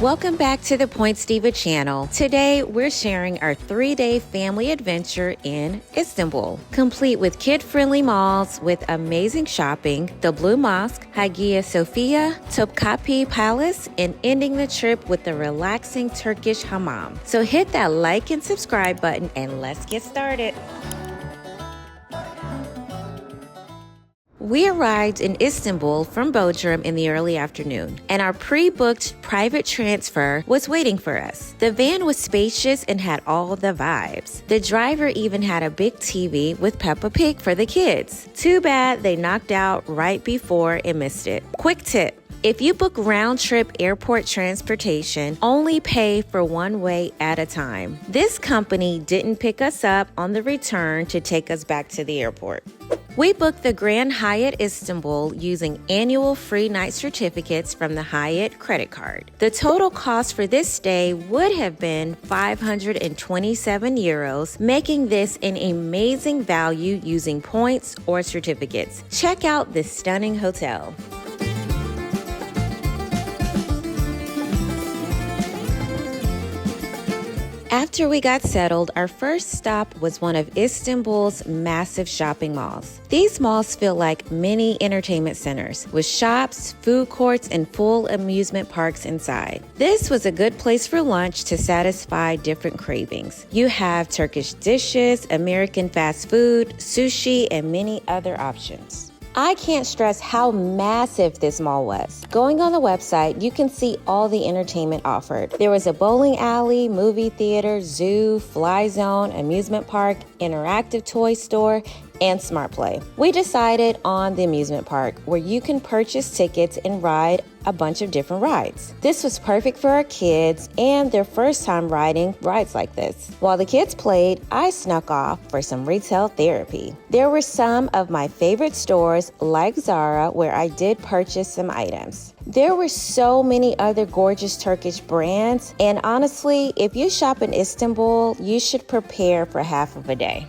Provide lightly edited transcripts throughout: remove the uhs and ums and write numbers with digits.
Welcome back to the Points Diva channel. Today, we're sharing our 3-day family adventure in Istanbul, complete with kid-friendly malls with amazing shopping, the Blue Mosque, Hagia Sophia, Topkapi Palace, and ending the trip with the relaxing Turkish Hamam. So hit that like and subscribe button and let's get started. We arrived in Istanbul from Bodrum in the early afternoon, and our pre-booked private transfer was waiting for us. The van was spacious and had all the vibes. The driver even had a big TV with Peppa Pig for the kids. Too bad they knocked out right before and missed it. Quick tip. If you book round-trip airport transportation, only pay for one way at a time. This company didn't pick us up on the return to take us back to the airport. We booked the Grand Hyatt Istanbul using annual free night certificates from the Hyatt credit card. The total cost for this stay would have been 527 euros, making this an amazing value using points or certificates. Check out this stunning hotel. After we got settled, our first stop was one of Istanbul's massive shopping malls. These malls feel like mini entertainment centers with shops, food courts, and full amusement parks inside. This was a good place for lunch to satisfy different cravings. You have Turkish dishes, American fast food, sushi, and many other options. I can't stress how massive this mall was. Going on the website, you can see all the entertainment offered. There was a bowling alley, movie theater, zoo, fly zone, amusement park, interactive toy store, and Smart Play. We decided on the amusement park, where you can purchase tickets and ride a bunch of different rides. This was perfect for our kids and their first time riding rides like this. While the kids played, I snuck off for some retail therapy. There were some of my favorite stores like Zara, where I did purchase some items. There were so many other gorgeous Turkish brands, and honestly, if you shop in Istanbul, you should prepare for half of a day.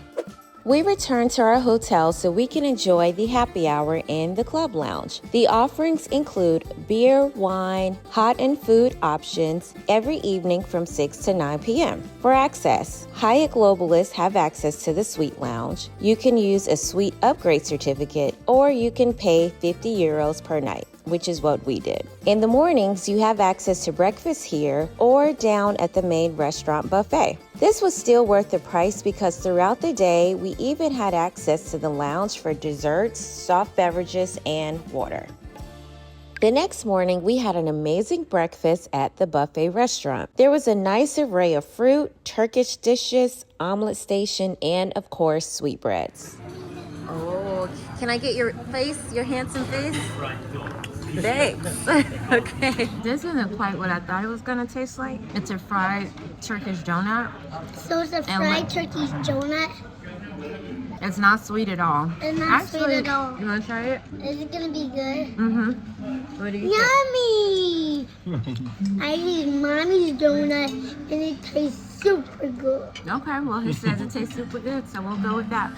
We returned to our hotel so we can enjoy the happy hour in the club lounge. The offerings include beer, wine, hot and food options every evening from 6 to 9 p.m. For access, Hyatt Globalist have access to the suite lounge. You can use a suite upgrade certificate, or you can pay 50 euros per night, which is what we did. In the mornings, you have access to breakfast here or down at the main restaurant buffet. This was still worth the price because throughout the day, we even had access to the lounge for desserts, soft beverages, and water. The next morning, we had an amazing breakfast at the buffet restaurant. There was a nice array of fruit, Turkish dishes, omelet station, and of course, sweetbreads. Oh, can I get your face, your handsome face? Thanks. Okay. This isn't quite what I thought it was gonna taste like. It's a fried Turkish donut. So it's a fried Turkish donut? It's not sweet at all. It's not sweet at all. You wanna try it? Is it gonna be good? Mm-hmm. What do you Yummy! I ate mommy's donut and it tastes super good. Okay, well he says it tastes super good, so we'll go with that.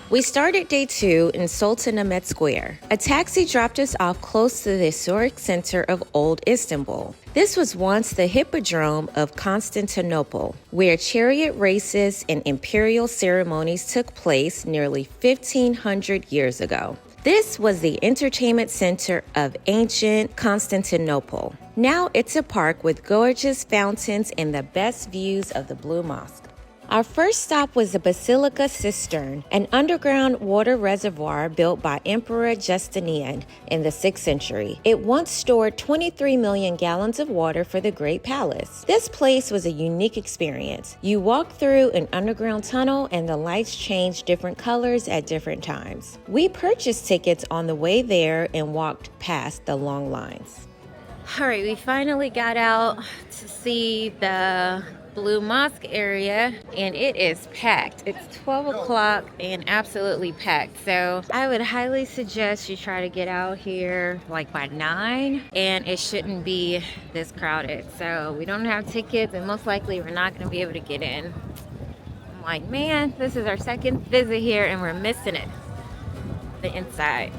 We started day 2 in Sultanahmet Square. A taxi dropped us off close to the historic center of Old Istanbul. This was once the hippodrome of Constantinople, where chariot races and imperial ceremonies took place nearly 1,500 years ago. This was the entertainment center of ancient Constantinople. Now it's a park with gorgeous fountains and the best views of the Blue Mosque. Our first stop was the Basilica Cistern, an underground water reservoir built by Emperor Justinian in the 6th century. It once stored 23 million gallons of water for the Great Palace. This place was a unique experience. You walk through an underground tunnel and the lights change different colors at different times. We purchased tickets on the way there and walked past the long lines. All right, we finally got out to see the Blue Mosque area, and it is packed. It's 12 o'clock and absolutely packed. So I would highly suggest you try to get out here like by 9, and it shouldn't be this crowded. So we don't have tickets, and most likely we're not going to be able to get in. I'm like, man, this is our second visit here and we're missing it. The inside.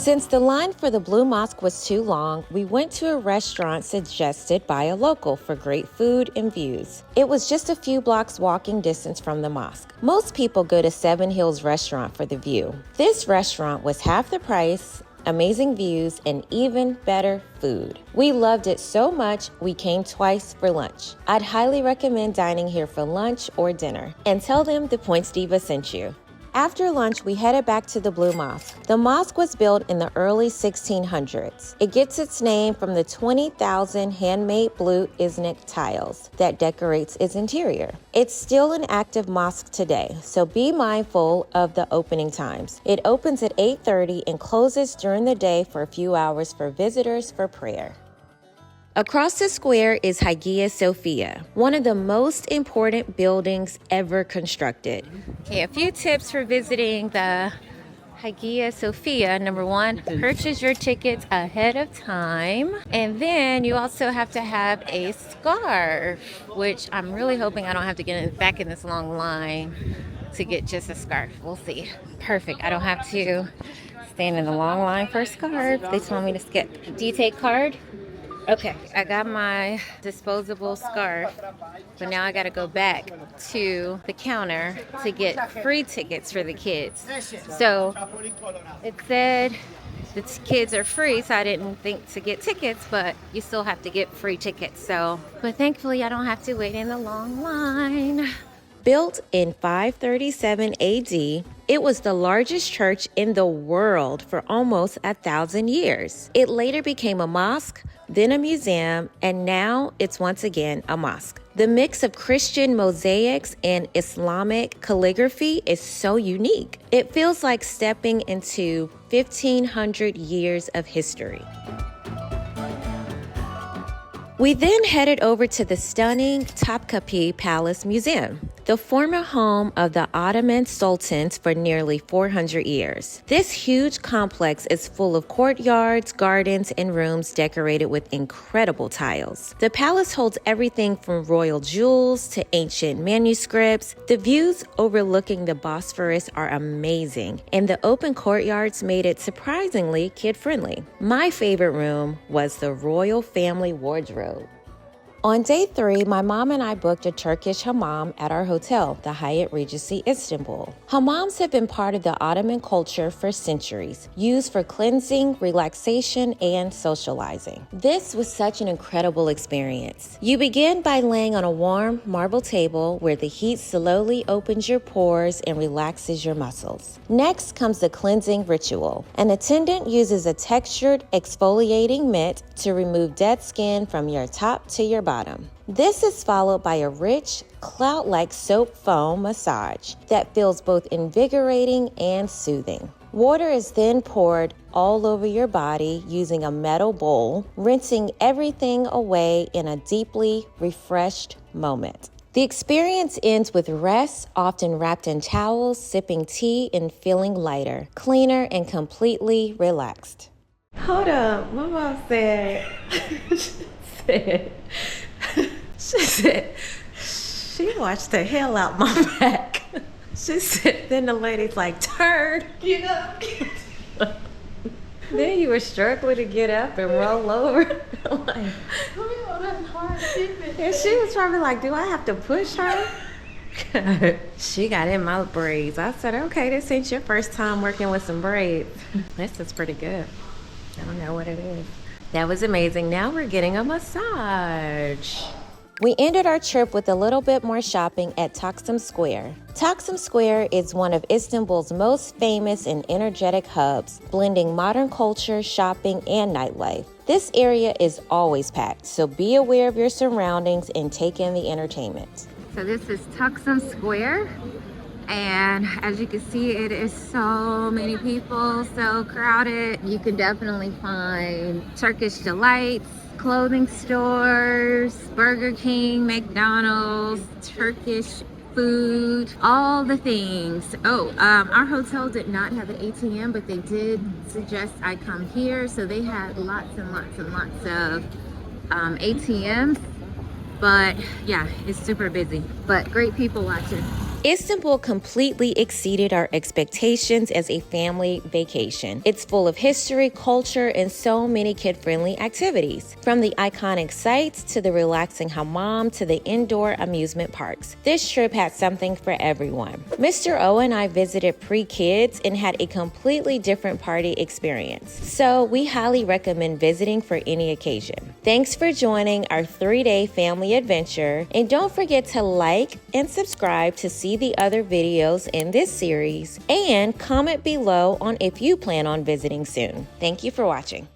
Since the line for the Blue Mosque was too long, we went to a restaurant suggested by a local for great food and views. It was just a few blocks walking distance from the mosque. Most people go to Seven Hills Restaurant for the view. This restaurant was half the price, amazing views, and even better food. We loved it so much, we came twice for lunch. I'd highly recommend dining here for lunch or dinner. And tell them the Points Diva sent you. After lunch, we headed back to the Blue Mosque. The mosque was built in the early 1600s. It gets its name from the 20,000 handmade blue Iznik tiles that decorates its interior. It's still an active mosque today, so be mindful of the opening times. It opens at 8:30 and closes during the day for a few hours for visitors for prayer. Across the square is Hagia Sophia, one of the most important buildings ever constructed. Okay, a few tips for visiting the Hagia Sophia. Number one, purchase your tickets ahead of time. And then you also have to have a scarf, which I'm really hoping I don't have to get back in this long line to get just a scarf. We'll see. Perfect. I don't have to stand in the long line for a scarf. They told me to skip. Do you take card? Okay, I got my disposable scarf, but now I got to go back to the counter to get free tickets for the kids. So it said the kids are free, so I didn't think to get tickets, but you still have to get free tickets. But thankfully I don't have to wait in the long line. Built in 537 AD, it was the largest church in the world for almost 1,000 years. It later became a mosque, then a museum, and now it's once again a mosque. The mix of Christian mosaics and Islamic calligraphy is so unique. It feels like stepping into 1,500 years of history. We then headed over to the stunning Topkapi Palace Museum, the former home of the Ottoman sultans for nearly 400 years. This huge complex is full of courtyards, gardens, and rooms decorated with incredible tiles. The palace holds everything from royal jewels to ancient manuscripts. The views overlooking the Bosphorus are amazing, and the open courtyards made it surprisingly kid-friendly. My favorite room was the royal family wardrobe. On day 3, my mom and I booked a Turkish hammam at our hotel, the Hyatt Regency Istanbul. Hammams have been part of the Ottoman culture for centuries, used for cleansing, relaxation, and socializing. This was such an incredible experience. You begin by laying on a warm marble table where the heat slowly opens your pores and relaxes your muscles. Next comes the cleansing ritual. An attendant uses a textured exfoliating mitt to remove dead skin from your top to your bottom. This is followed by a rich, cloud-like soap foam massage that feels both invigorating and soothing. Water is then poured all over your body using a metal bowl, rinsing everything away in a deeply refreshed moment. The experience ends with rest, often wrapped in towels, sipping tea, and feeling lighter, cleaner, and completely relaxed. Hold up, my mom said, she watched the hell out my back. She said, then the lady's like, turn, get up. Then you were struggling to get up and roll over. I'm like, and she was probably like, do I have to push her? She got in my braids. I said, okay, this ain't your first time working with some braids. This is pretty good. I don't know what it is. That was amazing. Now we're getting a massage. We ended our trip with a little bit more shopping at Taksim Square. Taksim Square is one of Istanbul's most famous and energetic hubs, blending modern culture, shopping, and nightlife. This area is always packed, so be aware of your surroundings and take in the entertainment. So this is Taksim Square, and as you can see, it is so many people, so crowded. You can definitely find Turkish delights, clothing stores, Burger King, McDonald's, Turkish food, all the things. Our hotel did not have an ATM, but they did suggest I come here, so they had lots and lots and lots of ATMs. But yeah, it's super busy, but great people watching. Istanbul completely exceeded our expectations as a family vacation. It's full of history, culture, and so many kid-friendly activities. From the iconic sites to the relaxing hammam to the indoor amusement parks. This trip had something for everyone. Mr. O and I visited pre-kids and had a completely different party experience. So we highly recommend visiting for any occasion. Thanks for joining our 3-day family adventure, and don't forget to like and subscribe to see the other videos in this series, and comment below on if you plan on visiting soon. Thank you for watching.